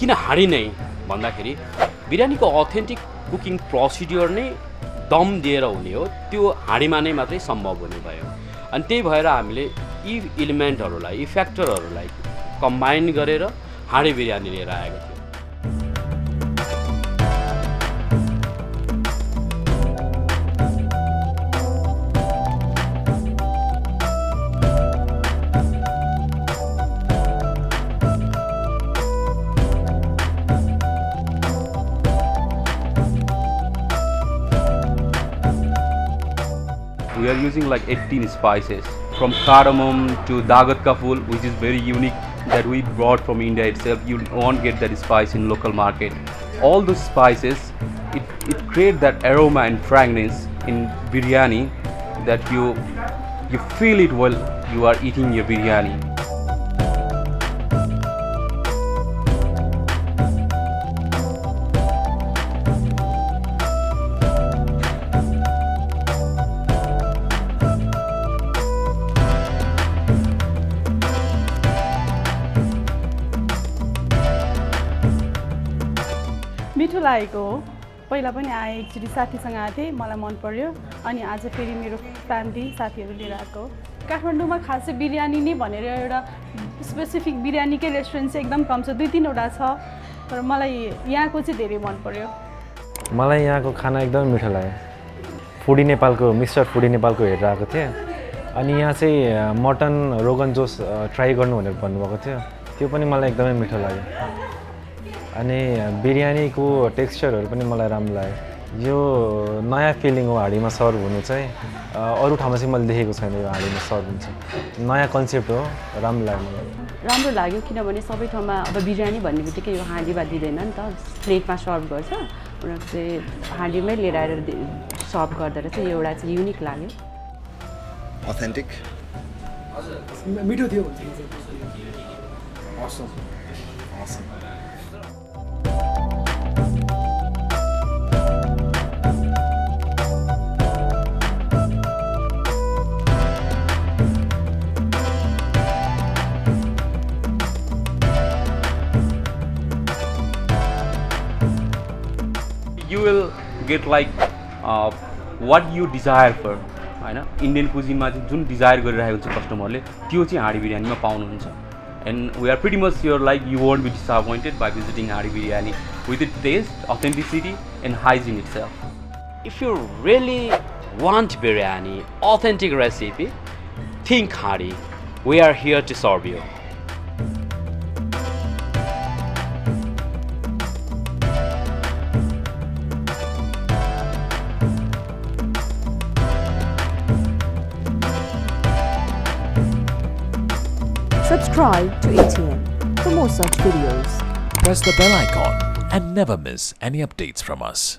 किन हाँडी नै भन्दाखेरि बिरयानीको अथेन्टिक कुकिङ प्रोसिड्युर नै दम दिएर हुने हो, त्यो हाँडीमा नै मात्रै सम्भव हुने भयो। अनि त्यही भएर हामीले यी इलिमेन्टहरूलाई, यी फ्याक्टरहरूलाई कम्बाइन गरेर हाँडी बिरयानी लिएर आएको थियो। We are using like 18 spices from cardamom to dagat ka phool, which is very unique that we brought from India itself. You won't get that spice in local market. All those spices, it create that aroma and fragrance in biryani that you feel it while you are eating your biryani. मिठो लागेको हो। पहिला पनि आए, एकचोटि साथीसँग आएको थिएँ, मलाई मन पर्यो। अनि आज फेरि मेरो फ्यामिली साथीहरू लिएर आएको हो। काठमाडौँमा खासै बिरयानी नै भनेर एउटा स्पेसिफिक बिरयानीकै रेस्टुरेन्ट चाहिँ एकदम कम छ, 2-3वटा छ, तर मलाई यहाँको चाहिँ धेरै मन पर्यो। मलाई यहाँको खाना एकदमै मिठो लाग्यो। फुडी नेपालको मिस्टर फुडी नेपालको हेरेर आएको थिएँ। अनि यहाँ चाहिँ मटन रोगन जोस ट्राई गर्नु भनेर भन्नुभएको थियो, त्यो पनि मलाई एकदमै मिठो लाग्यो। अनि बिरयानीको टेक्स्चरहरू पनि मलाई राम्रो लाग्यो। यो नयाँ फिलिङ हो हाँडीमा सर्भ हुनु चाहिँ, अरू ठाउँमा चाहिँ मैले देखेको छैन यो हाँडीमा सर्भ हुन्छ। नयाँ कन्सेप्ट हो, राम्रो लाग्यो मलाई। राम्रो लाग्यो किनभने सबै ठाउँमा अब बिरयानी भन्ने बित्तिकै यो हाँडीमा दिँदैन नि त, प्लेटमा सर्भ गर्छ। उनीहरू चाहिँ हाँडीमै लिएर आएर सर्भ गर्दा चाहिँ एउटा चाहिँ युनिक लाग्यो। अथेन्टिक मिठो थियो। You will get like what you desire for, हैन? इन्डियन कुजिनमा चाहिँ जुन डिजायर गरिरहेको हुन्छ कस्टमरले, त्यो चाहिँ हाँडी बिरयानीमा पाउनुहुन्छ। And we are pretty much sure like you won't be disappointed by visiting Haadi Biryani with its taste, authenticity and hygiene itself. If you really want biryani, authentic recipe, think Haadi. We are here to serve you. Subscribe to ATN for more such videos. Press the bell icon and never miss any updates from us.